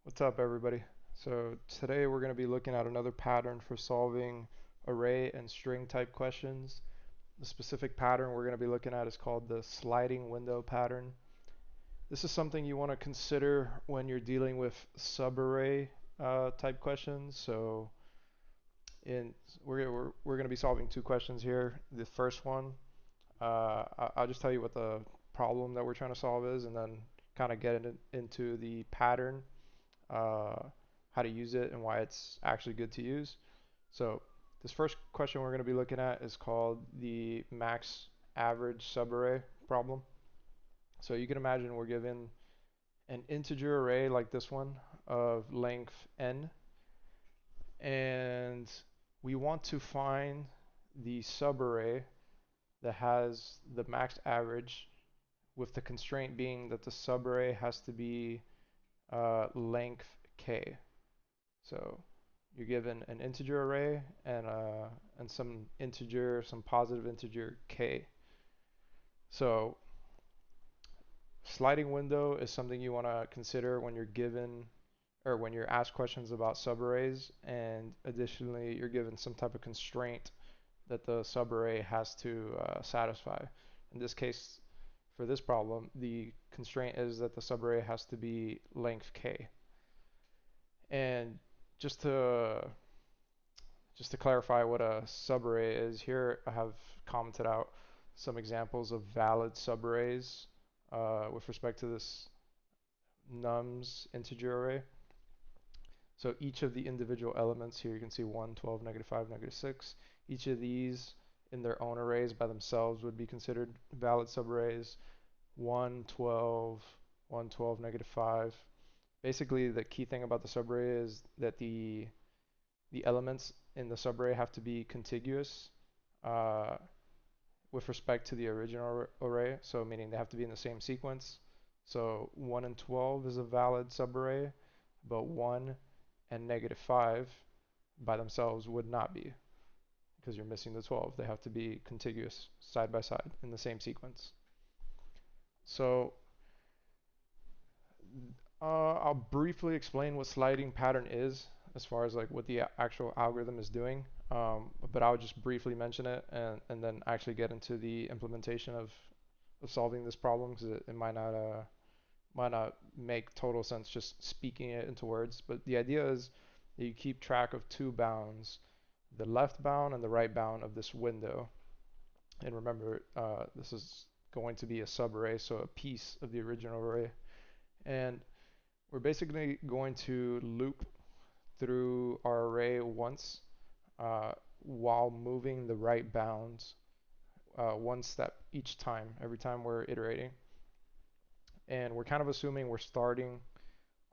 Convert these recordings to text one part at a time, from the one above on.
What's up, everybody? So today we're going to be looking at another pattern for solving array and string type questions. The specific pattern we're going to be looking at is called the sliding window pattern. This is something you want to consider when you're dealing with subarray type questions. So in we're going to be solving two questions here. The first one, I'll just tell you what the problem that we're trying to solve is, and then kind of get into the pattern, uh, how to use it, and why it's actually good to use. So this first question we're going to be looking at is called the max average subarray problem. So you can imagine we're given an integer array like this one of length n, and we want to find the subarray that has the max average, with the constraint being that the subarray has to be length k. So you're given an integer array and some positive integer k. So sliding window is something you want to consider when you're given or when you're asked questions about subarrays, and additionally you're given some type of constraint that the subarray has to satisfy. In this case, for this problem, the constraint is that the subarray has to be length k. And just to just to clarify what a subarray is, here I have commented out some examples of valid subarrays with respect to this nums integer array. So each of the individual elements here, you can see 1, 12, -5, -6. Each of these in their own arrays by themselves would be considered valid subarrays. 1, 12, 1, 12, -5. Basically, the key thing about the subarray is that the elements in the subarray have to be contiguous uh, with respect to the original array, so meaning they have to be in the same sequence. So 1 and 12 is a valid subarray, but 1 and -5 by themselves would not be, because you're missing the 12. They have to be contiguous side by side in the same sequence. So I'll briefly explain what sliding pattern is as far as like what the actual algorithm is doing. But I'll just briefly mention it and then actually get into the implementation of solving this problem, because it might not make total sense just speaking it into words. But the idea is that you keep track of two bounds, the left bound and the right bound of this window. And remember, this is going to be a subarray, so a piece of the original array. And we're basically going to loop through our array once uh, while moving the right bounds one step each time, every time we're iterating. And we're kind of assuming we're starting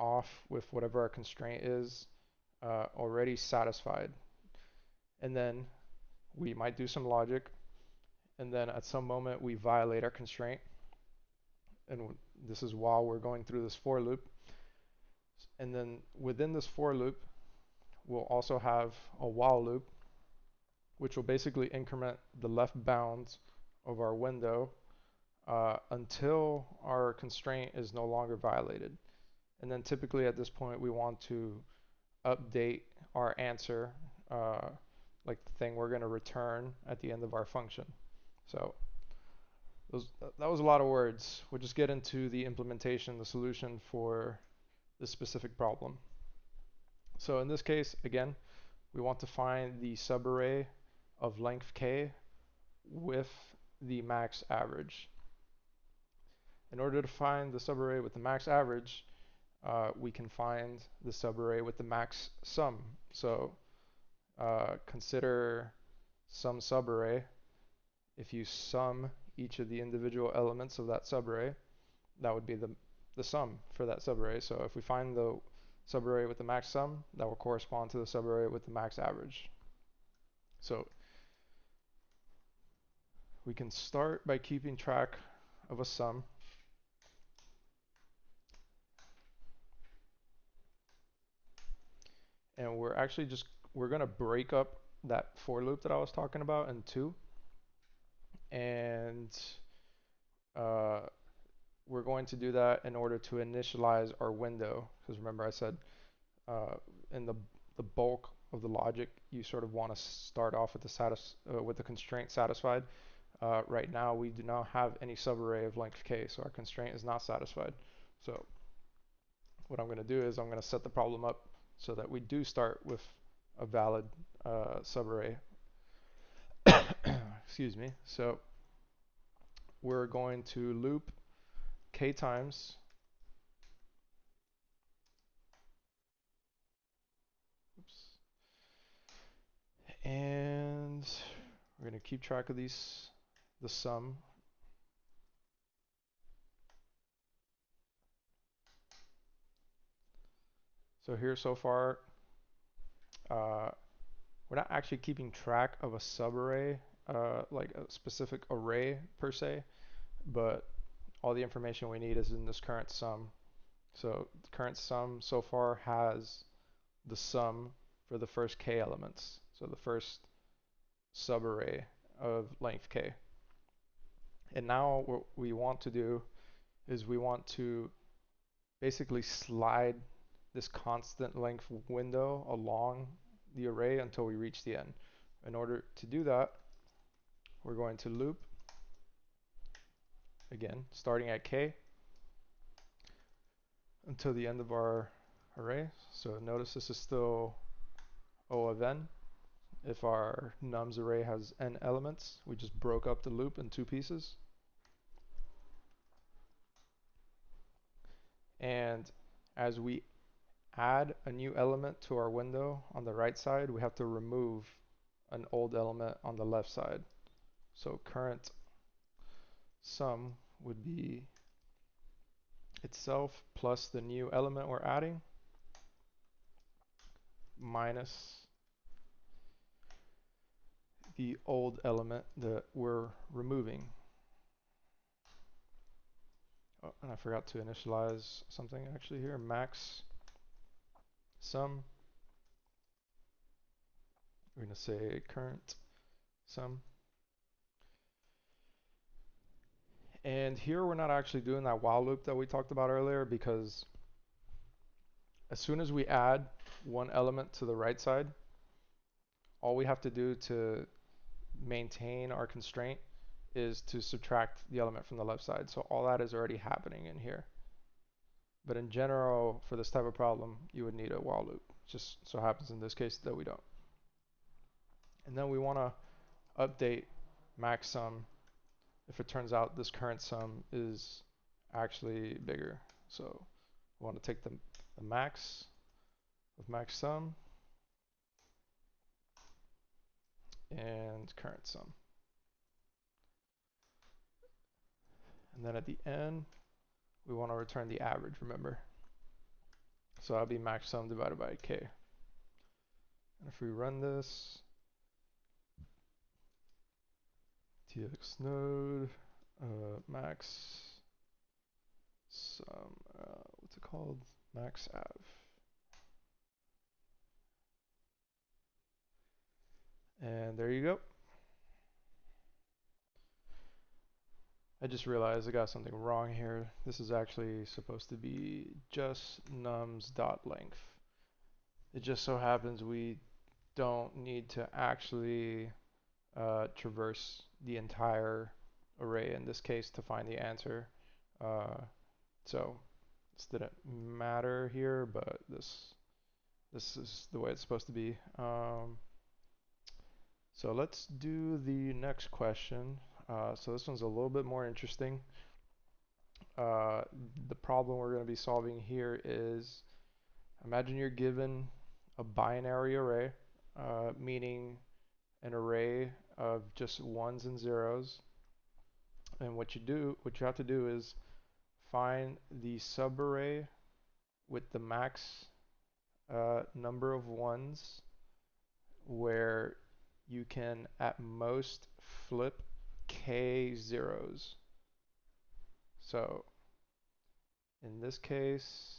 off with whatever our constraint is already satisfied. And then we might do some logic, and then at some moment we violate our constraint. And this is while we're going through this for loop. And then within this for loop, we'll also have a while loop, which will basically increment the left bounds of our window until our constraint is no longer violated. And then typically at this point, we want to update our answer, like the thing we're going to return at the end of our function. So that was a lot of words. We'll just get into the implementation, the solution for this specific problem. So in this case, again, we want to find the subarray of length k with the max average. In order to find the subarray with the max average, we can find the subarray with the max sum. So consider some subarray. If you sum each of the individual elements of that subarray, that would be the sum for that subarray. So if we find the subarray with the max sum, that will correspond to the subarray with the max average. So we can start by keeping track of a sum. And we're going to break up that for loop that I was talking about in two. And uh, we're going to do that in order to initialize our window. Because remember I said uh, in the bulk of the logic, you sort of want to start off with with the constraint satisfied. Right now, we do not have any subarray of length k, so our constraint is not satisfied. So what I'm going to do is I'm going to set the problem up so that we do start with a valid subarray. Excuse me. So we're going to loop k times. Oops. And we're going to keep track of the sum. So here so far, we're not actually keeping track of a subarray, like a specific array per se, but all the information we need is in this current sum. So the current sum so far has the sum for the first k elements, so the first subarray of length k. And now what we want to do is we want to basically slide this constant length window along the array until we reach the end. In order to do that, we're going to loop, again, starting at k until the end of our array. So notice this is still O of n. If our nums array has n elements, we just broke up the loop in two pieces. And as we add a new element to our window on the right side, we have to remove an old element on the left side. So current sum would be itself plus the new element we're adding minus the old element that we're removing. Oh, and I forgot to initialize something actually here. Max sum. We're going to say current sum. And here we're not actually doing that while loop that we talked about earlier, because as soon as we add one element to the right side, all we have to do to maintain our constraint is to subtract the element from the left side. So all that is already happening in here. But in general, for this type of problem, you would need a while loop. Just so happens in this case that we don't. And then we want to update max sum if it turns out this current sum is actually bigger. So we want to take the max of max sum and current sum. And then at the end, we want to return the average, remember. So that'll be max sum divided by k. And if we run this, tx node, max sum, what's it called? Max av. And there you go. I just realized I got something wrong here. This is actually supposed to be just nums.length. It just so happens we don't need to actually traverse the entire array in this case to find the answer. So this didn't matter here, but this is the way it's supposed to be. So let's do the next question. So this one's a little bit more interesting. The problem we're going to be solving here is, imagine you're given a binary array, meaning an array of just ones and zeros. And what you have to do is find the subarray with the max number of ones where you can at most flip k zeros. So in this case,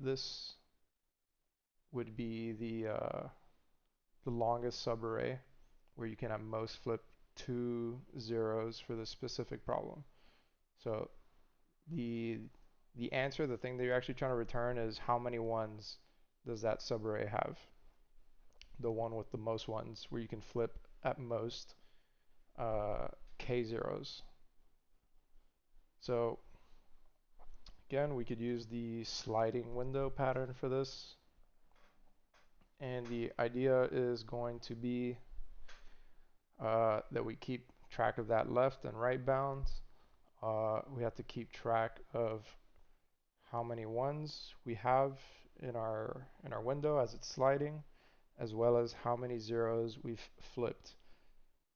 this would be the longest subarray where you can at most flip two zeros for this specific problem. So the the answer, the thing that you're actually trying to return, is how many ones does that subarray have? The one with the most ones, where you can flip at most k zeros. So again, we could use the sliding window pattern for this. And the idea is going to be that we keep track of that left and right bounds. We have to keep track of how many ones we have in our window as it's sliding, as well as how many zeros we've flipped.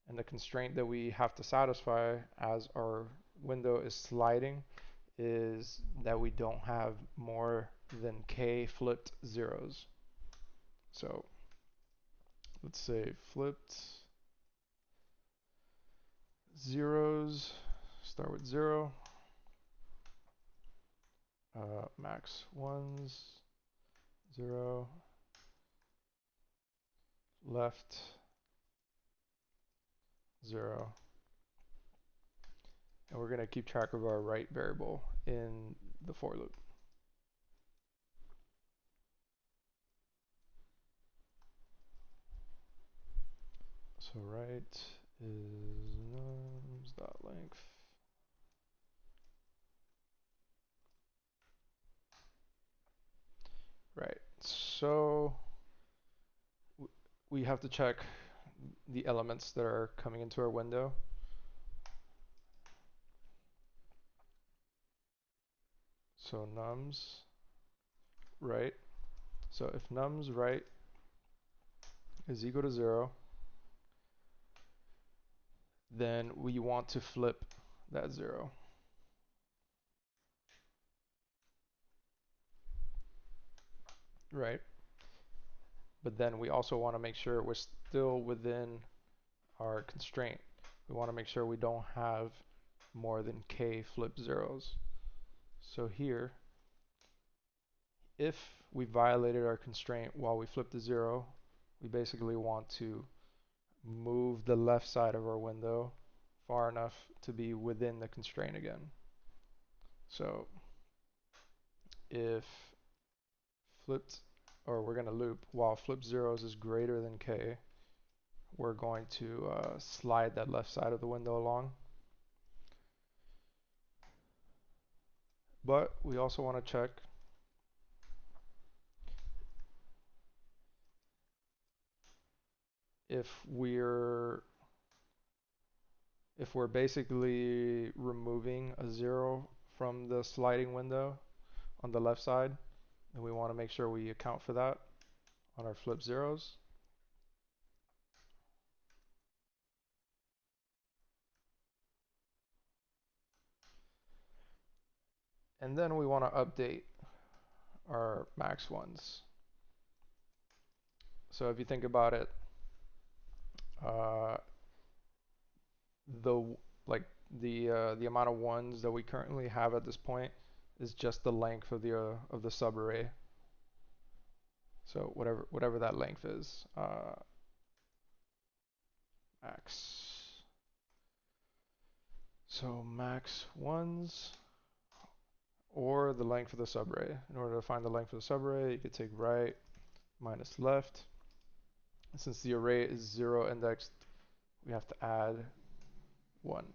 And the constraint that we have to satisfy as our window is sliding is that we don't have more than k flipped zeros. So let's say flipped zeros, start with 0, max ones, 0, left, 0. And we're going to keep track of our right variable in the for loop. So right is nums.length. Right, so we have to check the elements that are coming into our window. So nums right. So if nums right is equal to 0, then we want to flip that 0. Right? But then we also want to make sure we're still within our constraint. We want to make sure we don't have more than k flip zeros. So here, if we violated our constraint while we flip the 0, we basically want to move the left side of our window far enough to be within the constraint again. So if flipped, or we're going to loop while flip zeros is greater than k, we're going to slide that left side of the window along. But we also want to check if we're basically removing a 0 from the sliding window on the left side, then we want to make sure we account for that on our flip zeros. And then we want to update our max ones. So if you think about it, uh, the like the amount of ones that we currently have at this point is just the length of the subarray. So whatever that length is, max. So max ones, or the length of the subarray. In order to find the length of the subarray, you could take right minus left. And since the array is 0 indexed, we have to add 1.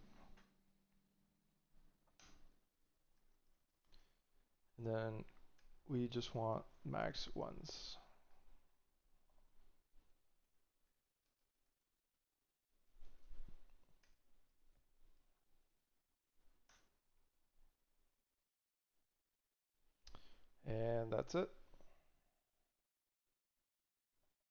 And then we just want max ones. And that's it.